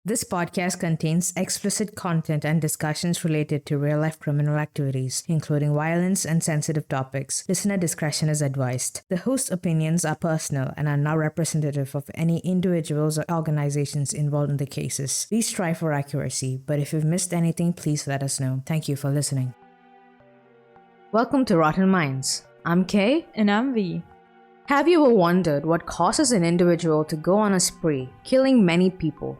This podcast contains explicit content and discussions related to real-life criminal activities, including violence and sensitive topics. Listener discretion is advised. The host's opinions are personal and are not representative of any individuals or organizations involved in the cases. We strive for accuracy, but if you've missed anything, please let us know. Thank you for listening. Welcome to Rotten Minds. I'm Kay. And I'm V. Have you ever wondered what causes an individual to go on a spree, killing many people?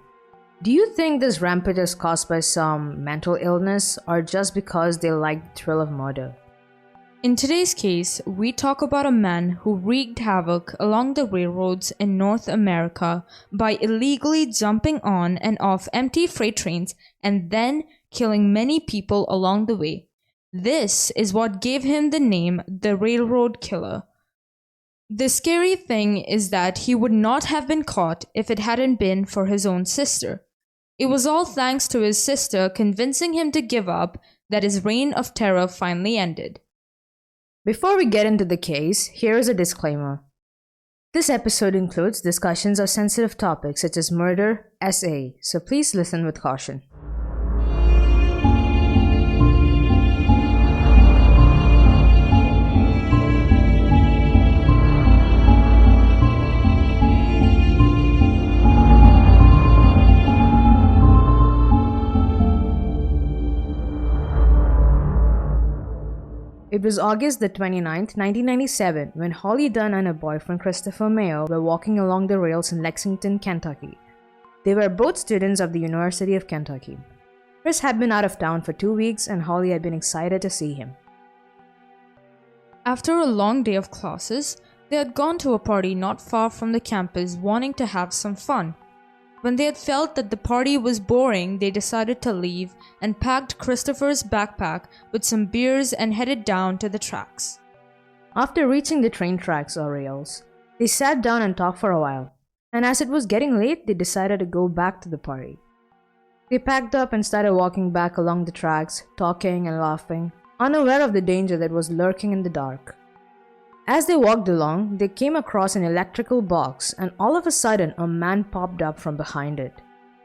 Do you think this rampage is caused by some mental illness or just because they like the thrill of murder? In today's case, we talk about a man who wreaked havoc along the railroads in North America by illegally jumping on and off empty freight trains and then killing many people along the way. This is what gave him the name the Railroad Killer. The scary thing is that he would not have been caught if it hadn't been for his own sister. It was all thanks to his sister convincing him to give up that his reign of terror finally ended. Before we get into the case, here is a disclaimer. This episode includes discussions of sensitive topics such as murder, SA, so please listen with caution. It was August the 29th, 1997, when Holly Dunn and her boyfriend Christopher Mayo were walking along the rails in Lexington, Kentucky. They were both students of the University of Kentucky. Chris had been out of town for 2 weeks and Holly had been excited to see him. After a long day of classes, they had gone to a party not far from the campus wanting to have some fun. When they had felt that the party was boring, they decided to leave and packed Christopher's backpack with some beers and headed down to the tracks. After reaching the train tracks or rails, they sat down and talked for a while, and as it was getting late, they decided to go back to the party. They packed up and started walking back along the tracks, talking and laughing, unaware of the danger that was lurking in the dark. As they walked along, they came across an electrical box and all of a sudden a man popped up from behind it.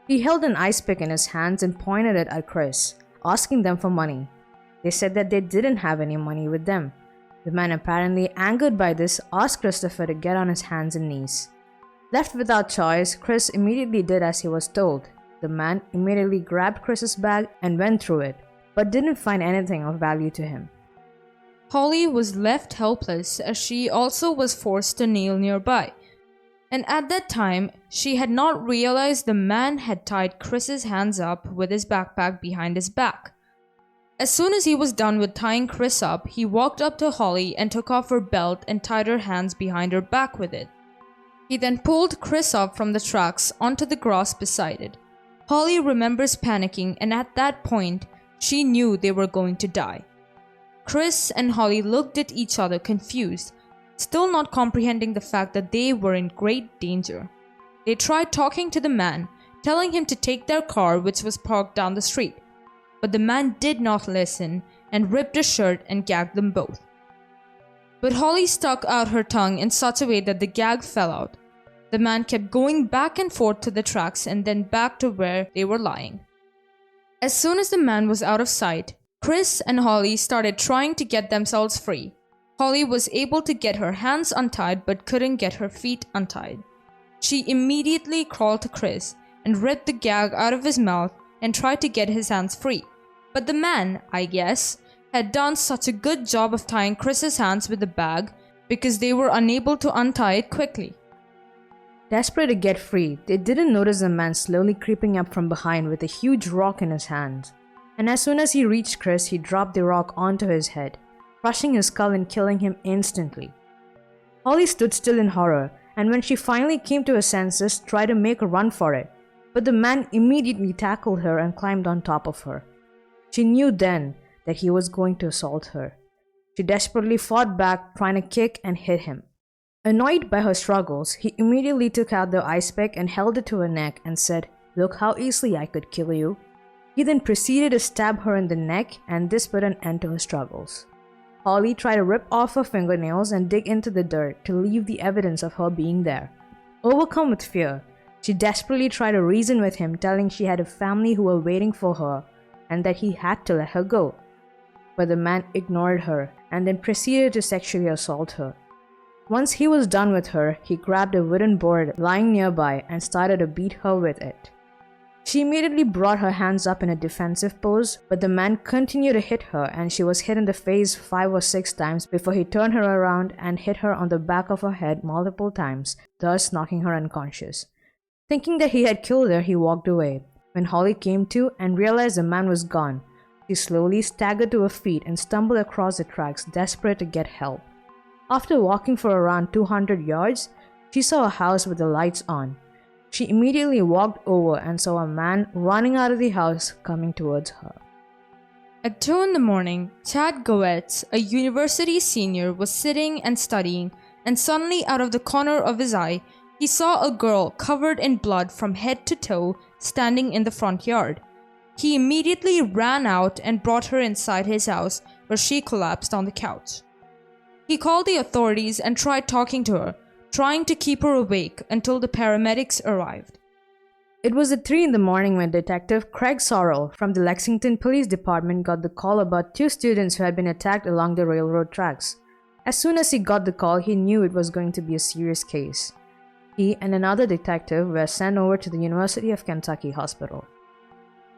He held an ice pick in his hands and pointed it at Chris, asking them for money. They said that they didn't have any money with them. The man, apparently angered by this, asked Christopher to get on his hands and knees. Left without choice, Chris immediately did as he was told. The man immediately grabbed Chris's bag and went through it, but didn't find anything of value to him. Holly was left helpless as she also was forced to kneel nearby. And at that time, she had not realized the man had tied Chris's hands up with his backpack behind his back. As soon as he was done with tying Chris up, he walked up to Holly and took off her belt and tied her hands behind her back with it. He then pulled Chris up from the tracks onto the grass beside it. Holly remembers panicking, and at that point, she knew they were going to die. Chris and Holly looked at each other confused, still not comprehending the fact that they were in great danger. They tried talking to the man, telling him to take their car, which was parked down the street. But the man did not listen and ripped his shirt and gagged them both. But Holly stuck out her tongue in such a way that the gag fell out. The man kept going back and forth to the tracks and then back to where they were lying. As soon as the man was out of sight, Chris and Holly started trying to get themselves free. Holly was able to get her hands untied but couldn't get her feet untied. She immediately crawled to Chris and ripped the gag out of his mouth and tried to get his hands free. But the man, I guess, had done such a good job of tying Chris's hands with the bag because they were unable to untie it quickly. Desperate to get free, they didn't notice the man slowly creeping up from behind with a huge rock in his hands. And as soon as he reached Chris, he dropped the rock onto his head, crushing his skull and killing him instantly. Holly stood still in horror, and when she finally came to her senses, tried to make a run for it, but the man immediately tackled her and climbed on top of her. She knew then that he was going to assault her. She desperately fought back, trying to kick and hit him. Annoyed by her struggles, he immediately took out the ice pick and held it to her neck and said, "Look how easily I could kill you." He then proceeded to stab her in the neck, and this put an end to her struggles. Holly tried to rip off her fingernails and dig into the dirt to leave the evidence of her being there. Overcome with fear, She desperately tried to reason with him, telling she had a family who were waiting for her and that he had to let her go. But the man ignored her and then proceeded to sexually assault her. Once he was done with her, he grabbed a wooden board lying nearby and started to beat her with it. She immediately brought her hands up in a defensive pose, but the man continued to hit her and she was hit in the face 5 or 6 times before he turned her around and hit her on the back of her head multiple times, thus knocking her unconscious. Thinking that he had killed her, he walked away. When Holly came to and realized the man was gone, she slowly staggered to her feet and stumbled across the tracks, desperate to get help. After walking for around 200 yards, she saw a house with the lights on. She immediately walked over and saw a man running out of the house coming towards her. At 2 in the morning, Chad Goetz, a university senior, was sitting and studying, and suddenly out of the corner of his eye, he saw a girl covered in blood from head to toe standing in the front yard. He immediately ran out and brought her inside his house, where she collapsed on the couch. He called the authorities and tried talking to her, trying to keep her awake until the paramedics arrived. It was at 3 in the morning when Detective Craig Sorrell from the Lexington Police Department got the call about 2 students who had been attacked along the railroad tracks. As soon as he got the call, he knew it was going to be a serious case. He and another detective were sent over to the University of Kentucky hospital.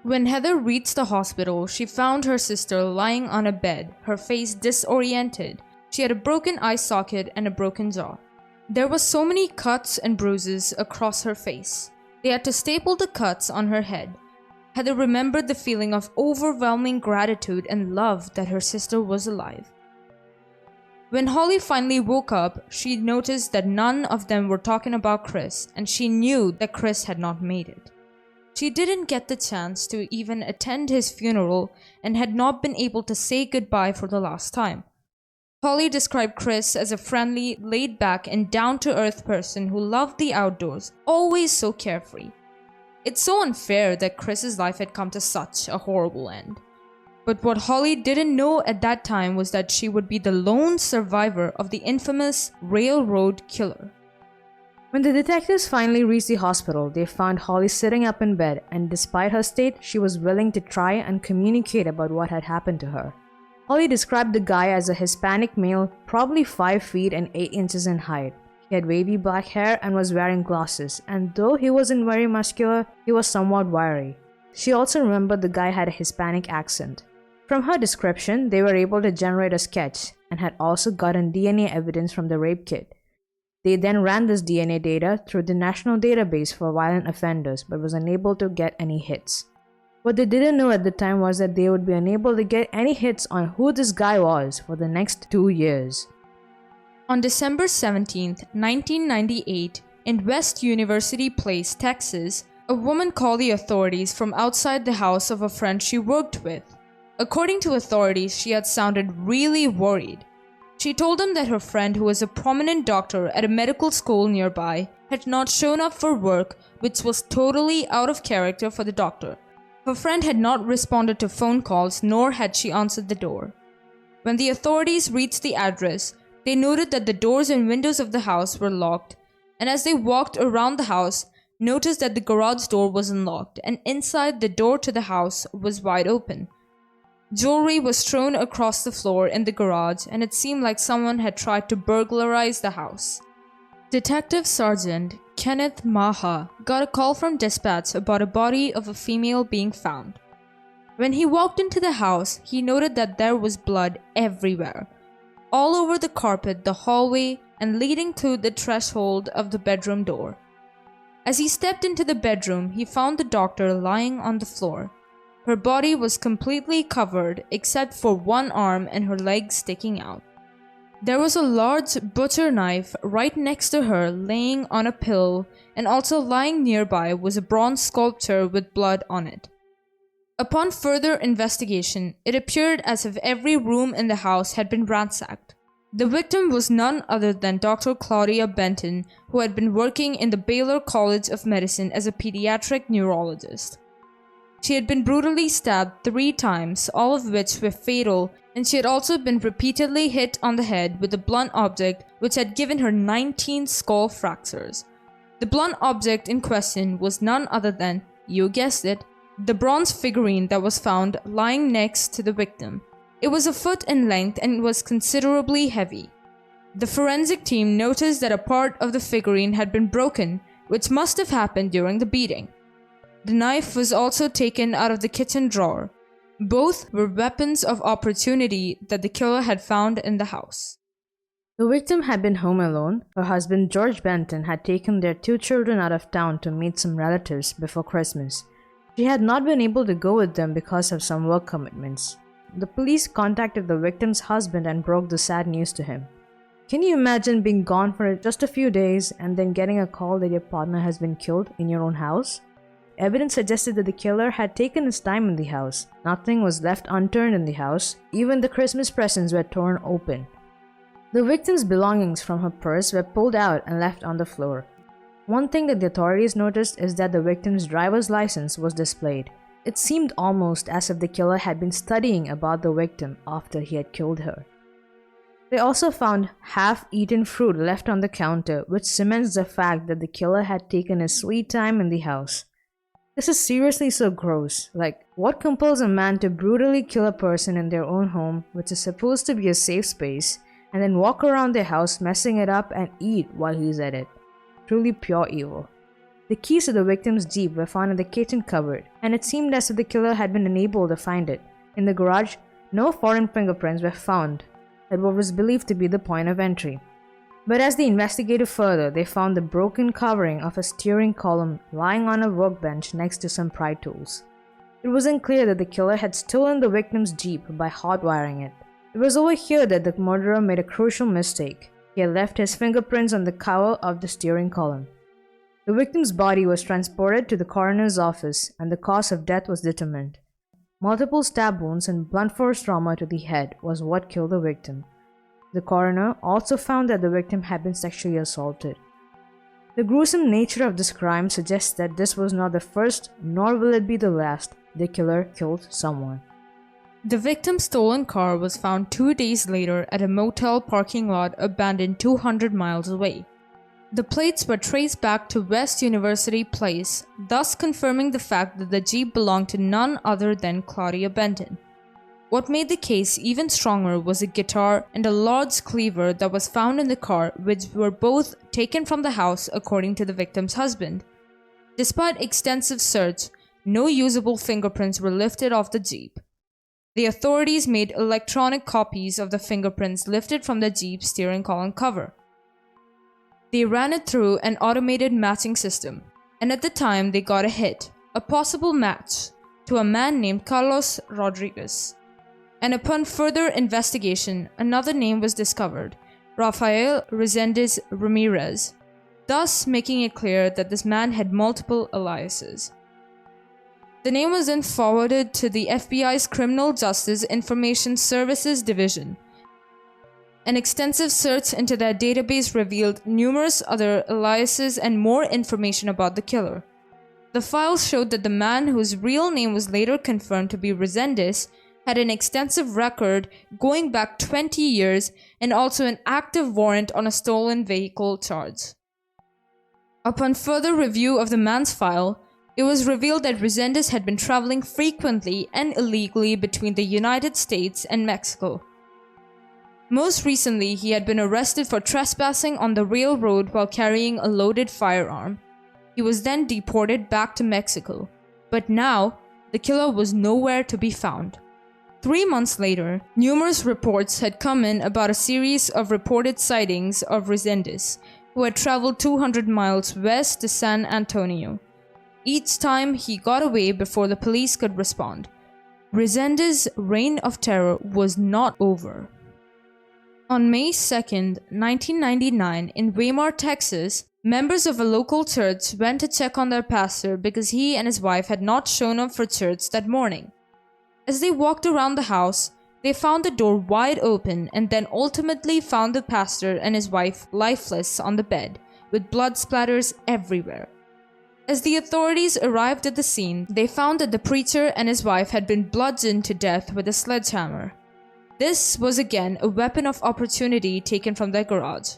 When Heather reached the hospital, she found her sister lying on a bed, her face disoriented. She had a broken eye socket and a broken jaw. There were so many cuts and bruises across her face. They had to staple the cuts on her head. Heather remembered the feeling of overwhelming gratitude and love that her sister was alive. When Holly finally woke up, she noticed that none of them were talking about Chris, and she knew that Chris had not made it. She didn't get the chance to even attend his funeral and had not been able to say goodbye for the last time. Holly described Chris as a friendly, laid-back, and down-to-earth person who loved the outdoors, always so carefree. It's so unfair that Chris's life had come to such a horrible end. But what Holly didn't know at that time was that she would be the lone survivor of the infamous railroad killer. When the detectives finally reached the hospital, they found Holly sitting up in bed, and despite her state, she was willing to try and communicate about what had happened to her. Holly described the guy as a Hispanic male, probably 5 feet and 8 inches in height. He had wavy black hair and was wearing glasses, and though he wasn't very muscular, he was somewhat wiry. She also remembered the guy had a Hispanic accent. From her description, they were able to generate a sketch and had also gotten DNA evidence from the rape kit. They then ran this DNA data through the National Database for Violent Offenders but was unable to get any hits. What they didn't know at the time was that they would be unable to get any hits on who this guy was for the next 2 years. On December 17, 1998, in West University Place, Texas, a woman called the authorities from outside the house of a friend she worked with. According to authorities, she had sounded really worried. She told them that her friend, who was a prominent doctor at a medical school nearby, had not shown up for work, which was totally out of character for the doctor. Her friend had not responded to phone calls, nor had she answered the door. When the authorities reached the address, they noted that the doors and windows of the house were locked, and as they walked around the house, noticed that the garage door was unlocked, and inside the door to the house was wide open. Jewelry was strewn across the floor in the garage, and it seemed like someone had tried to burglarize the house. Detective Sergeant Kenneth Maha got a call from dispatch about a body of a female being found. When he walked into the house, he noted that there was blood everywhere, all over the carpet, the hallway, and leading to the threshold of the bedroom door. As he stepped into the bedroom, he found the doctor lying on the floor. Her body was completely covered except for one arm and her legs sticking out. There was a large butcher knife right next to her laying on a pillow, and also lying nearby was a bronze sculpture with blood on it. Upon further investigation, it appeared as if every room in the house had been ransacked. The victim was none other than Dr. Claudia Benton, who had been working in the Baylor College of Medicine as a pediatric neurologist. She had been brutally stabbed 3 times, all of which were fatal, and she had also been repeatedly hit on the head with a blunt object which had given her 19 skull fractures. The blunt object in question was none other than, you guessed it, the bronze figurine that was found lying next to the victim. It was a foot in length and was considerably heavy. The forensic team noticed that a part of the figurine had been broken, which must have happened during the beating. The knife was also taken out of the kitchen drawer. Both were weapons of opportunity that the killer had found in the house. The victim had been home alone. Her husband, George Benton, had taken their 2 children out of town to meet some relatives before Christmas. She had not been able to go with them because of some work commitments. The police contacted the victim's husband and broke the sad news to him. Can you imagine being gone for just a few days and then getting a call that your partner has been killed in your own house? Evidence suggested that the killer had taken his time in the house. Nothing was left unturned in the house. Even the Christmas presents were torn open. The victim's belongings from her purse were pulled out and left on the floor. One thing that the authorities noticed is that the victim's driver's license was displayed. It seemed almost as if the killer had been studying about the victim after he had killed her. They also found half-eaten fruit left on the counter, which cements the fact that the killer had taken his sweet time in the house. This is seriously so gross. Like, what compels a man to brutally kill a person in their own home, which is supposed to be a safe space, and then walk around their house messing it up and eat while he's at it? Truly pure evil. The keys to the victim's Jeep were found in the kitchen cupboard, and it seemed as if the killer had been unable to find it. In the garage, no foreign fingerprints were found at what was believed to be the point of entry. But as they investigated further, they found the broken covering of a steering column lying on a workbench next to some pry tools. It wasn't clear that the killer had stolen the victim's Jeep by hotwiring it. It was over here that the murderer made a crucial mistake. He had left his fingerprints on the cover of the steering column. The victim's body was transported to the coroner's office, and the cause of death was determined. Multiple stab wounds and blunt force trauma to the head was what killed the victim. The coroner also found that the victim had been sexually assaulted. The gruesome nature of this crime suggests that this was not the first, nor will it be the last, the killer killed someone. The victim's stolen car was found 2 days later at a motel parking lot abandoned 200 miles away. The plates were traced back to West University Place, thus confirming the fact that the Jeep belonged to none other than Claudia Benton. What made the case even stronger was a guitar and a large cleaver that was found in the car, which were both taken from the house according to the victim's husband. Despite extensive search, no usable fingerprints were lifted off the Jeep. The authorities made electronic copies of the fingerprints lifted from the Jeep's steering column cover. They ran it through an automated matching system, and at the time they got a hit, a possible match, to a man named Carlos Rodriguez. And upon further investigation, another name was discovered, Rafael Resendez Ramirez, thus making it clear that this man had multiple aliases. The name was then forwarded to the FBI's Criminal Justice Information Services Division. An extensive search into their database revealed numerous other aliases and more information about the killer. The files showed that the man, whose real name was later confirmed to be Resendez, had an extensive record going back 20 years and also an active warrant on a stolen vehicle charge. Upon further review of the man's file, it was revealed that Resendez had been traveling frequently and illegally between the United States and Mexico. Most recently, he had been arrested for trespassing on the railroad while carrying a loaded firearm. He was then deported back to Mexico, but now the killer was nowhere to be found. 3 months later, numerous reports had come in about a series of reported sightings of Resendez, who had traveled 200 miles west to San Antonio. Each time he got away before the police could respond. Resendez's reign of terror was not over. On May 2, 1999, in Weimar, Texas, members of a local church went to check on their pastor because he and his wife had not shown up for church that morning. As they walked around the house, they found the door wide open and then ultimately found the pastor and his wife lifeless on the bed, with blood splatters everywhere. As the authorities arrived at the scene, they found that the preacher and his wife had been bludgeoned to death with a sledgehammer. This was again a weapon of opportunity taken from their garage.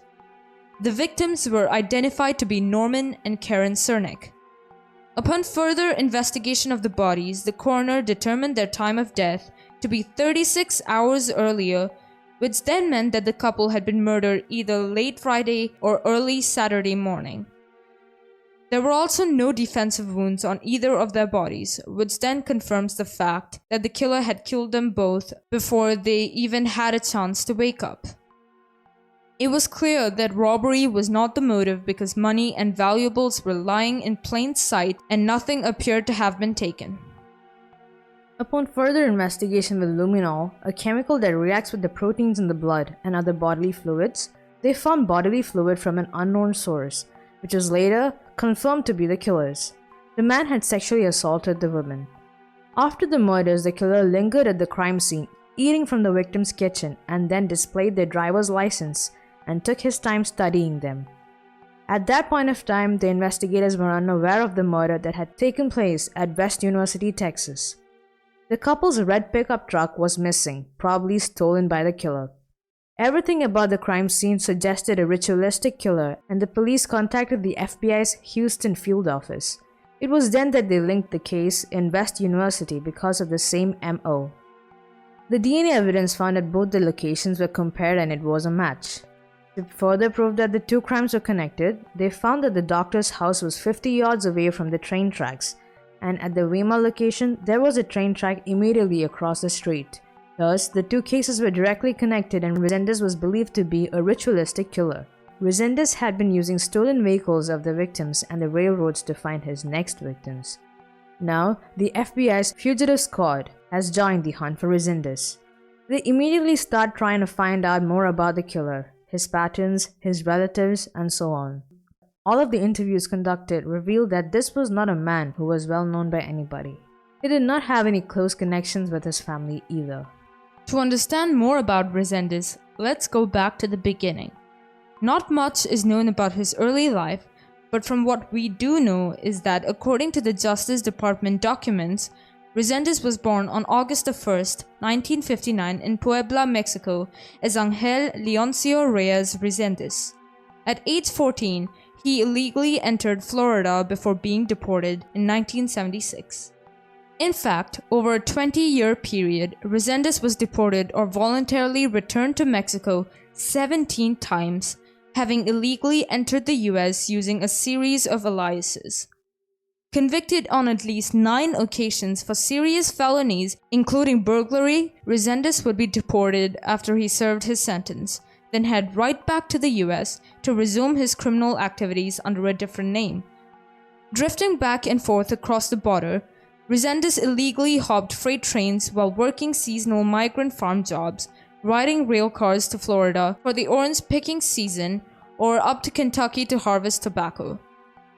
The victims were identified to be Norman and Karen Cernick. Upon further investigation of the bodies, the coroner determined their time of death to be 36 hours earlier, which then meant that the couple had been murdered either late Friday or early Saturday morning. There were also no defensive wounds on either of their bodies, which then confirms the fact that the killer had killed them both before they even had a chance to wake up. It was clear that robbery was not the motive because money and valuables were lying in plain sight and nothing appeared to have been taken. Upon further investigation with luminol, a chemical that reacts with the proteins in the blood and other bodily fluids, they found bodily fluid from an unknown source, which was later confirmed to be the killer's. The man had sexually assaulted the woman. After the murders, the killer lingered at the crime scene, eating from the victim's kitchen, and then displayed their driver's license and took his time studying them. At that point of time, the investigators were unaware of the murder that had taken place at West University, Texas. The couple's red pickup truck was missing, probably stolen by the killer. Everything about the crime scene suggested a ritualistic killer, and the police contacted the FBI's Houston field office. It was then that they linked the case in West University because of the same MO. The DNA evidence found at both the locations were compared and it was a match. To further prove that the two crimes were connected, they found that the doctor's house was 50 yards away from the train tracks, and at the Weimar location, there was a train track immediately across the street. Thus, the two cases were directly connected and Resendez was believed to be a ritualistic killer. Resendez had been using stolen vehicles of the victims and the railroads to find his next victims. Now, the FBI's fugitive squad has joined the hunt for Resendez. They immediately start trying to find out more about the killer, his patterns, his relatives, and so on. All of the interviews conducted revealed that this was not a man who was well known by anybody. He did not have any close connections with his family either. To understand more about Resendez, let's go back to the beginning. Not much is known about his early life, but from what we do know is that according to the Justice Department documents, Resendez was born on August 1st, 1959 in Puebla, Mexico as Angel Leoncio Reyes Resendez. At age 14, he illegally entered Florida before being deported in 1976. In fact, over a 20-year period, Resendez was deported or voluntarily returned to Mexico 17 times, having illegally entered the US using a series of aliases. Convicted on at least 9 occasions for serious felonies, including burglary, Resendez would be deported after he served his sentence, then head right back to the US to resume his criminal activities under a different name. Drifting back and forth across the border, Resendez illegally hopped freight trains while working seasonal migrant farm jobs, riding rail cars to Florida for the orange picking season, or up to Kentucky to harvest tobacco.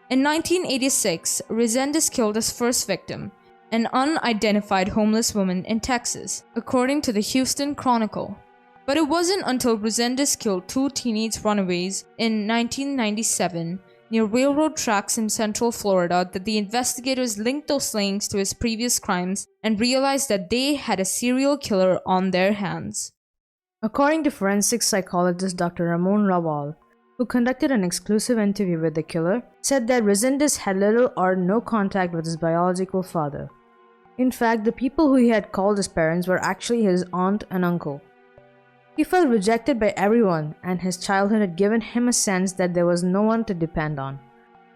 In 1986, Resendez killed his first victim, an unidentified homeless woman in Texas, according to the Houston Chronicle. But it wasn't until Resendez killed 2 teenage runaways in 1997 near railroad tracks in central Florida that the investigators linked those slayings to his previous crimes and realized that they had a serial killer on their hands. According to forensic psychologist Dr. Ramon Raval, who conducted an exclusive interview with the killer, said that Resendez had little or no contact with his biological father. In fact, the people who he had called his parents were actually his aunt and uncle. He felt rejected by everyone, and his childhood had given him a sense that there was no one to depend on.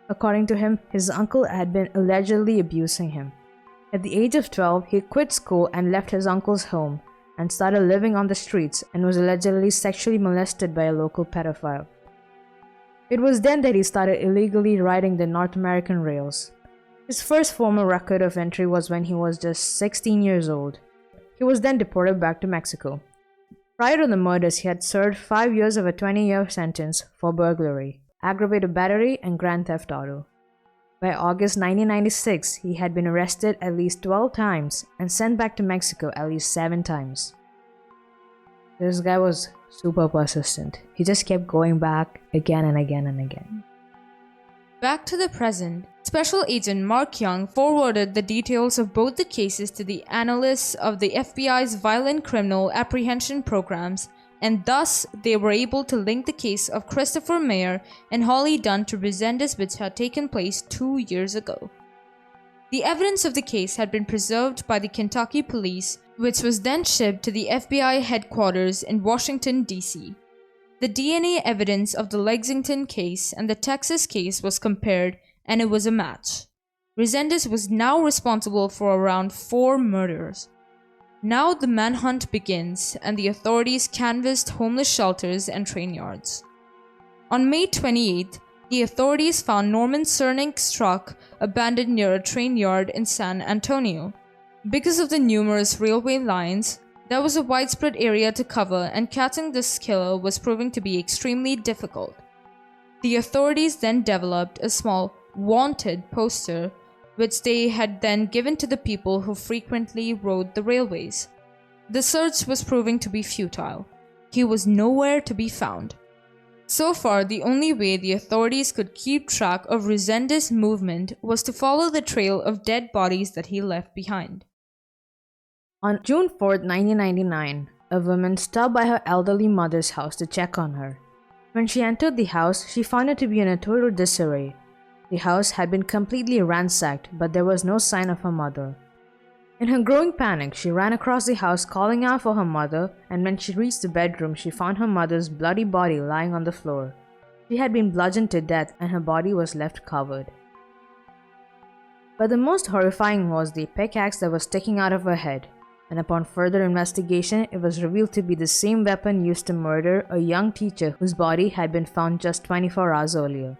According to him, his uncle had been allegedly abusing him. At the age of 12, he quit school and left his uncle's home and started living on the streets and was allegedly sexually molested by a local pedophile. It was then that he started illegally riding the North American rails. His first formal record of entry was when he was just 16 years old. He was then deported back to Mexico. Prior to the murders, he had served 5 years of a 20-year sentence for burglary, aggravated battery, and grand theft auto. By August 1996, he had been arrested at least 12 times and sent back to Mexico at least 7 times. This guy was super persistent. He just kept going back again and again and again. Back to the present, Special Agent Mark Young forwarded the details of both the cases to the analysts of the FBI's Violent Criminal Apprehension Programs and thus they were able to link the case of Christopher Mayer and Holly Dunn to Resendez, which had taken place 2 years ago. The evidence of the case had been preserved by the Kentucky police, which was then shipped to the FBI headquarters in Washington, D.C. The DNA evidence of the Lexington case and the Texas case was compared, and it was a match. Resendez was now responsible for around 4 murders. Now the manhunt begins, and the authorities canvassed homeless shelters and train yards. On May 28th, the authorities found Norman Cernink's truck abandoned near a train yard in San Antonio. Because of the numerous railway lines, there was a widespread area to cover, and catching this killer was proving to be extremely difficult. The authorities then developed a small "wanted" poster, which they had then given to the people who frequently rode the railways. The search was proving to be futile. He was nowhere to be found. So far, the only way the authorities could keep track of Resendez's movement was to follow the trail of dead bodies that he left behind. On June 4, 1999, a woman stopped by her elderly mother's house to check on her. When she entered the house, she found it to be in a total disarray. The house had been completely ransacked, but there was no sign of her mother. In her growing panic, she ran across the house calling out for her mother, and when she reached the bedroom, she found her mother's bloody body lying on the floor. She had been bludgeoned to death and her body was left covered. But the most horrifying was the pickaxe that was sticking out of her head, and upon further investigation, it was revealed to be the same weapon used to murder a young teacher whose body had been found just 24 hours earlier.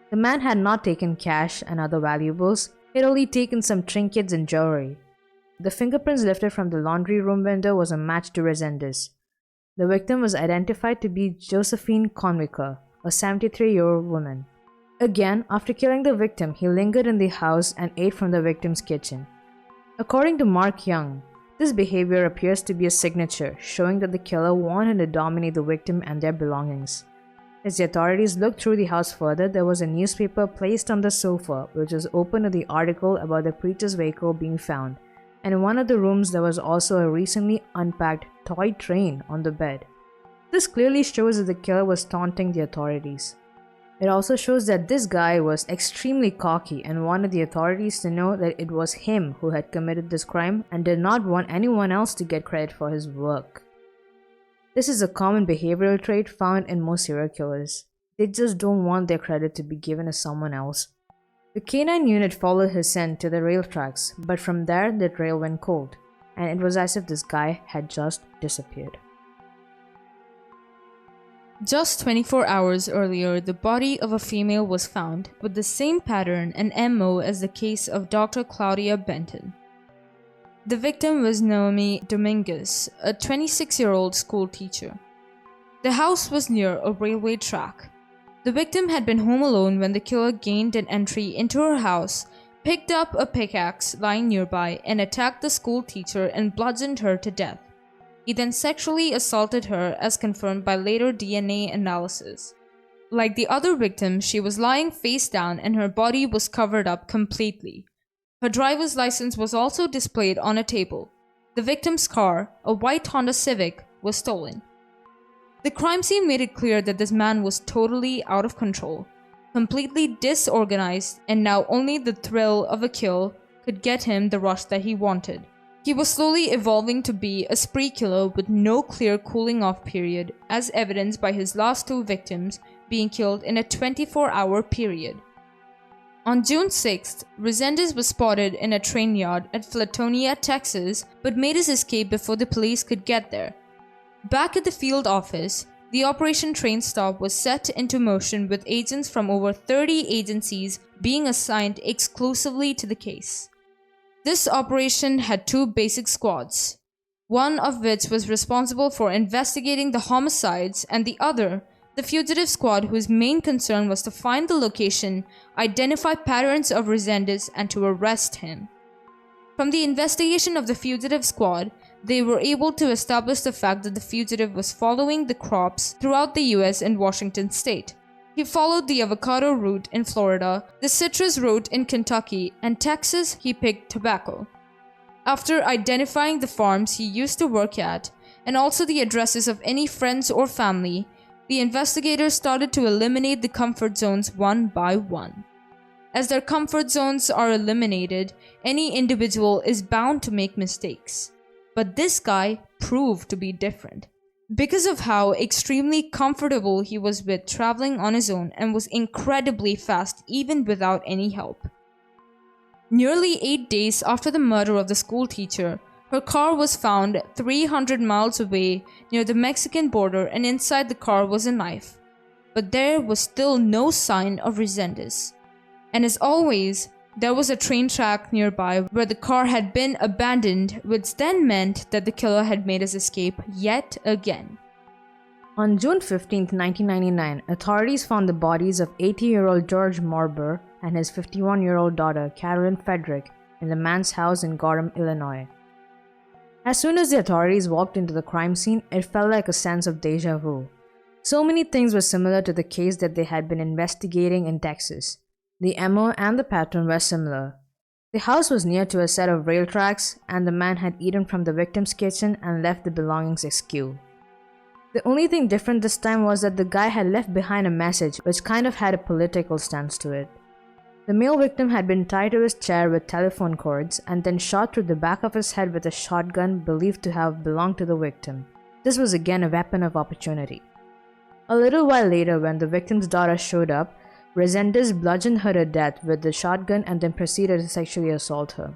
The man had not taken cash and other valuables, he had only taken some trinkets and jewelry. The fingerprints lifted from the laundry room window was a match to Resendez. The victim was identified to be Josephine Conwicker, a 73-year-old woman. Again, after killing the victim, he lingered in the house and ate from the victim's kitchen. According to Mark Young, this behavior appears to be a signature, showing that the killer wanted to dominate the victim and their belongings. As the authorities looked through the house further, there was a newspaper placed on the sofa, which was open to the article about the preacher's vehicle being found, and in one of the rooms there was also a recently unpacked toy train on the bed. This clearly shows that the killer was taunting the authorities. It also shows that this guy was extremely cocky and wanted the authorities to know that it was him who had committed this crime and did not want anyone else to get credit for his work. This is a common behavioral trait found in most serial killers. They just don't want their credit to be given to someone else. The K9 unit followed his scent to the rail tracks, but from there the trail went cold, and it was as if this guy had just disappeared. Just 24 hours earlier, the body of a female was found with the same pattern and MO as the case of Dr. Claudia Benton. The victim was Naomi Dominguez, a 26-year-old school teacher. The house was near a railway track. The victim had been home alone when the killer gained an entry into her house, picked up a pickaxe lying nearby, and attacked the school teacher and bludgeoned her to death. He then sexually assaulted her, as confirmed by later DNA analysis. Like the other victims, she was lying face down and her body was covered up completely. Her driver's license was also displayed on a table. The victim's car, a white Honda Civic, was stolen. The crime scene made it clear that this man was totally out of control, completely disorganized, and now only the thrill of a kill could get him the rush that he wanted. He was slowly evolving to be a spree killer with no clear cooling off period, as evidenced by his last 2 victims being killed in a 24-hour period. On June 6th, Resendez was spotted in a train yard at Flatonia, Texas, but made his escape before the police could get there. Back at the field office, the Operation Train Stop was set into motion with agents from over 30 agencies being assigned exclusively to the case. This operation had 2 basic squads, one of which was responsible for investigating the homicides and the other, the fugitive squad, whose main concern was to find the location, identify patterns of Resendez, and to arrest him. From the investigation of the fugitive squad, they were able to establish the fact that the fugitive was following the crops throughout the US and Washington state. He followed the avocado route in Florida, the citrus route in Kentucky, and Texas he picked tobacco. After identifying the farms he used to work at and also the addresses of any friends or family, the investigators started to eliminate the comfort zones one by one. As their comfort zones are eliminated, any individual is bound to make mistakes. But this guy proved to be different, because of how extremely comfortable he was with traveling on his own and was incredibly fast even without any help. Nearly 8 days after the murder of the school teacher, her car was found 300 miles away near the Mexican border, and inside the car was a knife. But there was still no sign of Resendez. And as always, there was a train track nearby where the car had been abandoned, which then meant that the killer had made his escape yet again. On June 15, 1999, authorities found the bodies of 80-year-old George Marber and his 51-year-old daughter, Carolyn Frederick, in the man's house in Gorham, Illinois. As soon as the authorities walked into the crime scene, it felt like a sense of deja vu. So many things were similar to the case that they had been investigating in Texas. The MO and the pattern were similar. The house was near to a set of rail tracks, and the man had eaten from the victim's kitchen and left the belongings askew. The only thing different this time was that the guy had left behind a message which kind of had a political stance to it. The male victim had been tied to his chair with telephone cords and then shot through the back of his head with a shotgun believed to have belonged to the victim. This was again a weapon of opportunity. A little while later, when the victim's daughter showed up, Resendez bludgeoned her to death with the shotgun and then proceeded to sexually assault her.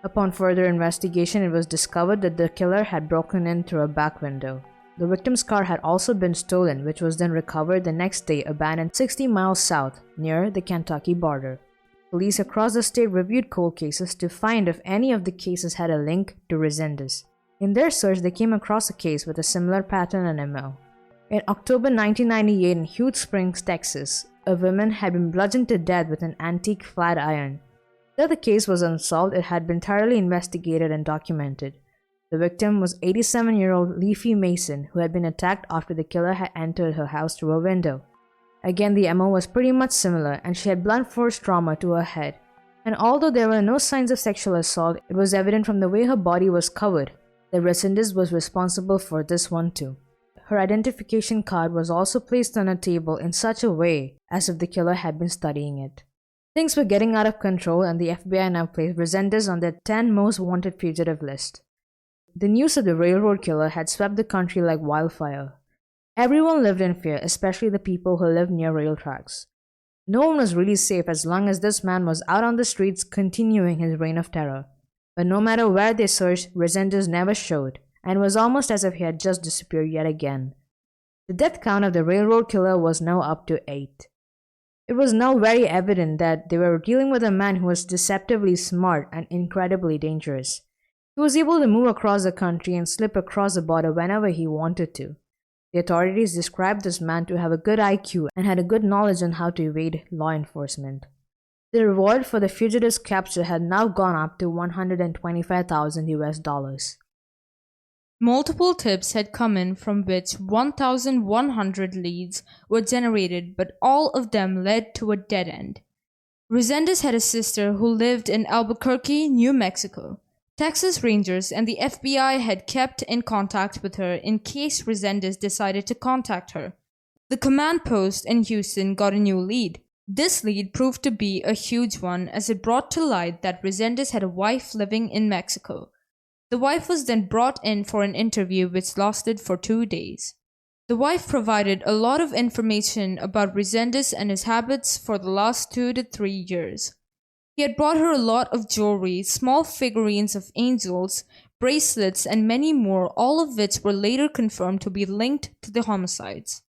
Upon further investigation, it was discovered that the killer had broken in through a back window. The victim's car had also been stolen, which was then recovered the next day, abandoned 60 miles south, near the Kentucky border. Police across the state reviewed cold cases to find if any of the cases had a link to Resendez. In their search, they came across a case with a similar pattern and MO. In October 1998 in Hughes Springs, Texas, a woman had been bludgeoned to death with an antique flat iron. Though the case was unsolved, it had been thoroughly investigated and documented. The victim was 87-year-old Leafy Mason, who had been attacked after the killer had entered her house through a window. Again, the MO was pretty much similar, and she had blunt force trauma to her head. And although there were no signs of sexual assault, it was evident from the way her body was covered that Resendez was responsible for this one too. Her identification card was also placed on a table in such a way as if the killer had been studying it. Things were getting out of control, and the FBI now placed Resendez on their 10 most wanted fugitive list. The news of the railroad killer had swept the country like wildfire. Everyone lived in fear, especially the people who lived near rail tracks. No one was really safe as long as this man was out on the streets continuing his reign of terror. But no matter where they searched, Resendez never showed, and it was almost as if he had just disappeared yet again. The death count of the railroad killer was now up to 8. It was now very evident that they were dealing with a man who was deceptively smart and incredibly dangerous. He was able to move across the country and slip across the border whenever he wanted to. The authorities described this man to have a good IQ and had a good knowledge on how to evade law enforcement. The reward for the fugitive's capture had now gone up to $125,000. Multiple tips had come in from which 1,100 leads were generated, but all of them led to a dead end. Resendez had a sister who lived in Albuquerque, New Mexico. Texas Rangers and the FBI had kept in contact with her in case Resendez decided to contact her. The command post in Houston got a new lead. This lead proved to be a huge one as it brought to light that Resendez had a wife living in Mexico. The wife was then brought in for an interview which lasted for 2 days. The wife provided a lot of information about Resendez and his habits for the last 2 to 3 years. He had brought her a lot of jewelry, small figurines of angels, bracelets, and many more, all of which were later confirmed to be linked to the homicides.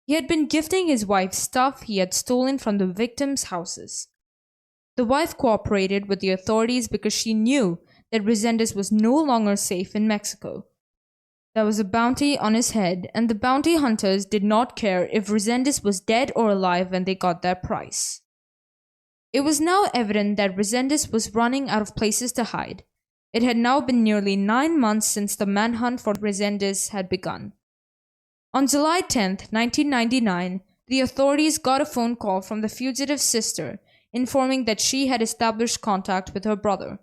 He had been gifting his wife stuff he had stolen from the victims' houses. The wife cooperated with the authorities because she knew that Resendez was no longer safe in Mexico. There was a bounty on his head, and the bounty hunters did not care if Resendez was dead or alive when they got their price. It was now evident that Resendez was running out of places to hide. It had now been nearly 9 months since the manhunt for Resendez had begun. On July 10, 1999, the authorities got a phone call from the fugitive's sister informing that she had established contact with her brother.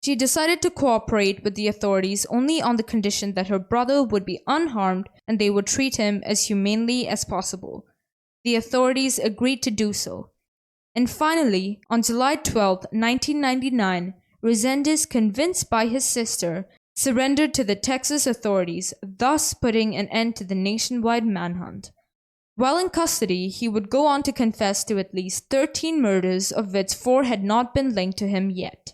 She decided to cooperate with the authorities only on the condition that her brother would be unharmed and they would treat him as humanely as possible. The authorities agreed to do so. And finally, on July 12, 1999, Resendez, convinced by his sister, surrendered to the Texas authorities, thus putting an end to the nationwide manhunt. While in custody, he would go on to confess to at least 13 murders, of which 4 had not been linked to him yet.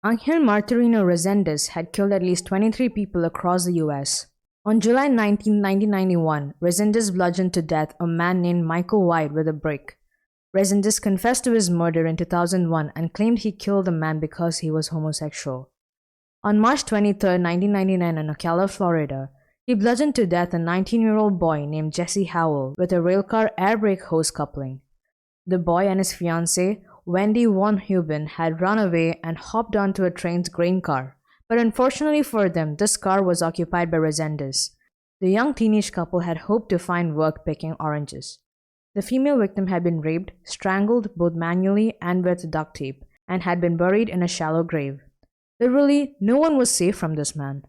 Angel Martirino Resendez had killed at least 23 people across the US. On July 19, 1991, Resendez bludgeoned to death a man named Michael White with a brick. Resendez confessed to his murder in 2001 and claimed he killed the man because he was homosexual. On March 23, 1999, in Ocala, Florida, he bludgeoned to death a 19-year-old boy named Jesse Howell with a railcar air brake hose coupling. The boy and his fiancée, Wendy Von Heuben, had run away and hopped onto a train's grain car, but unfortunately for them, this car was occupied by Resendez. The young teenage couple had hoped to find work picking oranges. The female victim had been raped, strangled both manually and with duct tape, and had been buried in a shallow grave. Literally, no one was safe from this man.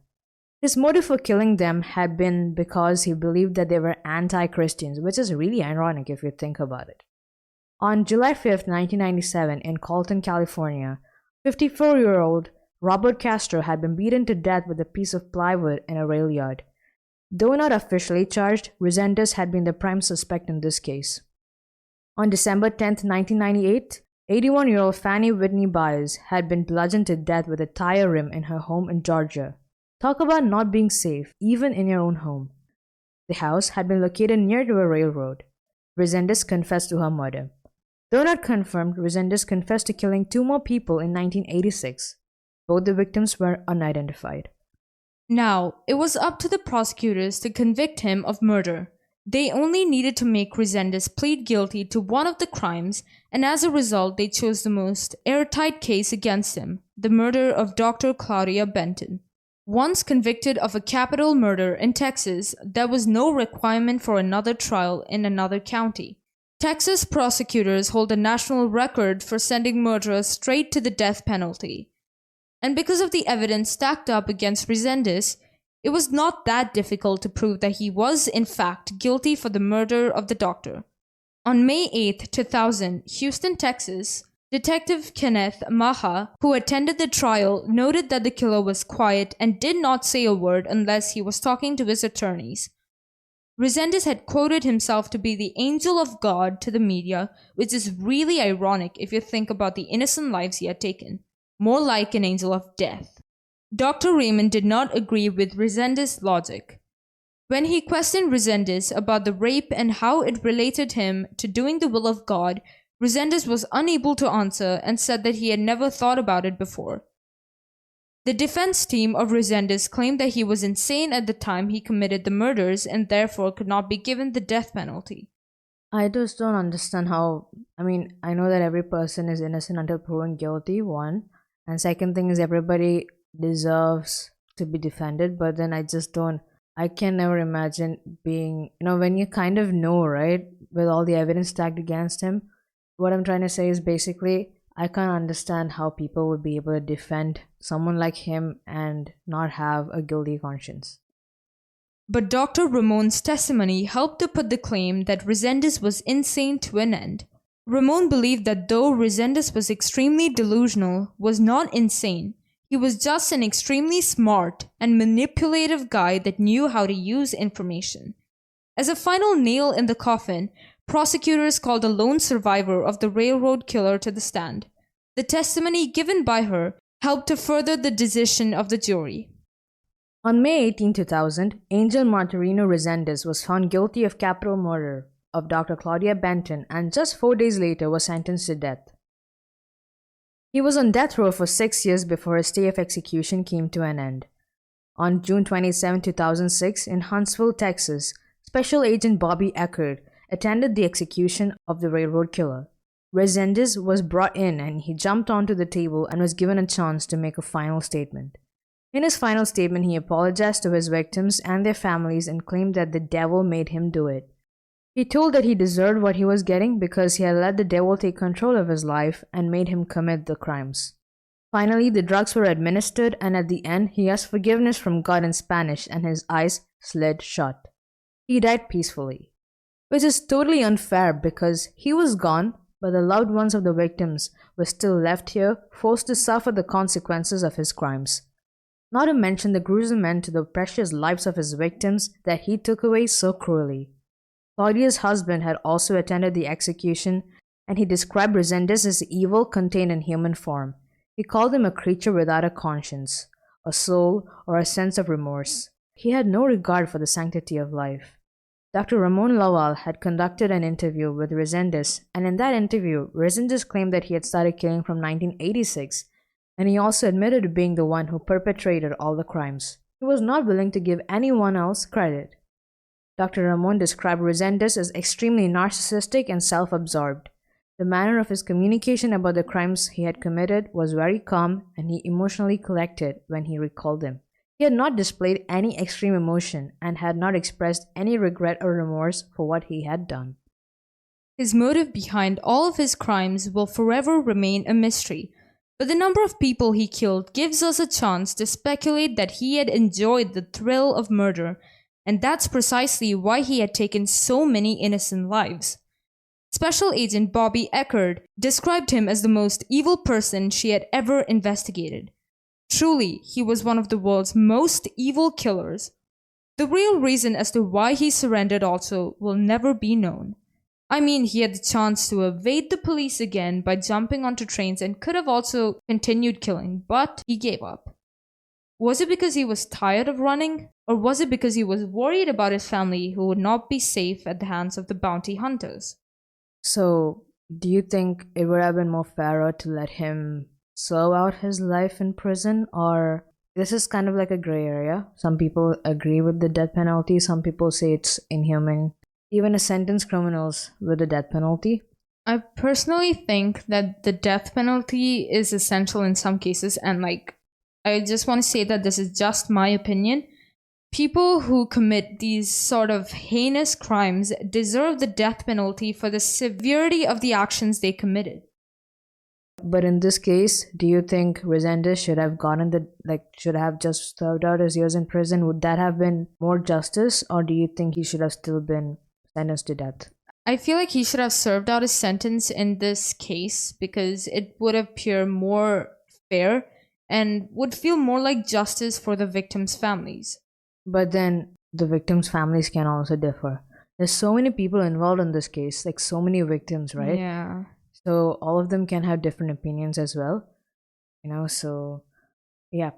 His motive for killing them had been because he believed that they were anti-Christians, which is really ironic if you think about it. On July 5, 1997, in Colton, California, 54-year-old Robert Castro had been beaten to death with a piece of plywood in a rail yard. Though not officially charged, Resendez had been the prime suspect in this case. On December 10, 1998, 81-year-old Fannie Whitney Byers had been bludgeoned to death with a tire rim in her home in Georgia. Talk about not being safe, even in your own home. The house had been located near to a railroad. Resendez confessed to her murder. Though not confirmed, Resendez confessed to killing 2 more people in 1986. Both the victims were unidentified. Now, it was up to the prosecutors to convict him of murder. They only needed to make Resendez plead guilty to one of the crimes, and as a result, they chose the most airtight case against him, the murder of Dr. Claudia Benton. Once convicted of a capital murder in Texas, there was no requirement for another trial in another county. Texas prosecutors hold a national record for sending murderers straight to the death penalty. And because of the evidence stacked up against Resendez, it was not that difficult to prove that he was, in fact, guilty for the murder of the doctor. On May 8, 2000, Houston, Texas, Detective Kenneth Maha, who attended the trial, noted that the killer was quiet and did not say a word unless he was talking to his attorneys. Resendez had quoted himself to be the angel of God to the media, which is really ironic if you think about the innocent lives he had taken. More like an angel of death. Dr. Raymond did not agree with Resendez's logic. When he questioned Resendez about the rape and how it related him to doing the will of God, Resendez was unable to answer and said that he had never thought about it before. The defense team of Resendez claimed that he was insane at the time he committed the murders and therefore could not be given the death penalty. I just don't understand how. I know that every person is innocent until proven guilty, one. And second thing is everybody deserves to be defended, but then I can never imagine being, when you kind of know, right, with all the evidence stacked against him. What I'm trying to say is basically, I can't understand how people would be able to defend someone like him and not have a guilty conscience. But Dr. Ramon's testimony helped to put the claim that Resendez was insane to an end. Ramon believed that though Resendez was extremely delusional, was not insane, he was just an extremely smart and manipulative guy that knew how to use information. As a final nail in the coffin, prosecutors called a lone survivor of the railroad killer to the stand. The testimony given by her helped to further the decision of the jury. On May 18, 2000, Angel Martirino Resendez was found guilty of capital murder of Dr. Claudia Benton and just 4 days later was sentenced to death. He was on death row for 6 years before his stay of execution came to an end. On June 27, 2006, in Huntsville, Texas, Special Agent Bobby Eckert attended the execution of the railroad killer. Resendez was brought in and he jumped onto the table and was given a chance to make a final statement. In his final statement, he apologized to his victims and their families and claimed that the devil made him do it. He told that he deserved what he was getting because he had let the devil take control of his life and made him commit the crimes. Finally, the drugs were administered, and at the end, he asked forgiveness from God in Spanish, and his eyes slid shut. He died peacefully. Which is totally unfair because he was gone, but the loved ones of the victims were still left here, forced to suffer the consequences of his crimes. Not to mention the gruesome end to the precious lives of his victims that he took away so cruelly. Claudia's husband had also attended the execution, and he described Resendez as evil contained in human form. He called him a creature without a conscience, a soul, or a sense of remorse. He had no regard for the sanctity of life. Dr. Ramon Lawal had conducted an interview with Resendez, and in that interview, Resendez claimed that he had started killing from 1986, and he also admitted to being the one who perpetrated all the crimes. He was not willing to give anyone else credit. Dr. Ramon described Resendez as extremely narcissistic and self-absorbed. The manner of his communication about the crimes he had committed was very calm, and he emotionally collected when he recalled them. He had not displayed any extreme emotion and had not expressed any regret or remorse for what he had done. His motive behind all of his crimes will forever remain a mystery, but the number of people he killed gives us a chance to speculate that he had enjoyed the thrill of murder, and that's precisely why he had taken so many innocent lives. Special Agent Bobby Eckert described him as the most evil person she had ever investigated. Truly, he was one of the world's most evil killers. The real reason as to why he surrendered also will never be known. I mean, he had the chance to evade the police again by jumping onto trains and could have also continued killing, but he gave up. Was it because he was tired of running? Or was it because he was worried about his family who would not be safe at the hands of the bounty hunters? So, do you think it would have been more fairer to let him serve out his life in prison, or this is kind of like a gray area? Some people agree with the death penalty, some people say it's inhumane. Even to sentence criminals with the death penalty. I personally think that the death penalty is essential in some cases, and I just want to say that this is just my opinion. People who commit these sort of heinous crimes deserve the death penalty for the severity of the actions they committed. But in this case, do you think Resendez should have should have just served out his years in prison? Would that have been more justice, or do you think he should have still been sentenced to death? I feel like he should have served out his sentence in this case because it would appear more fair and would feel more like justice for the victims' families. But then the victims' families can also differ. There's so many people involved in this case, like so many victims, right? Yeah. So all of them can have different opinions as well. So yeah.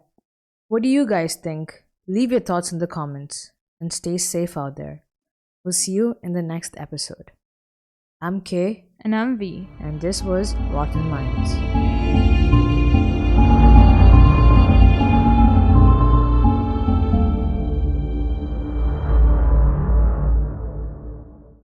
What do you guys think? Leave your thoughts in the comments and stay safe out there. We'll see you in the next episode. I'm Kay. And I'm V. And this was Rotten Minds.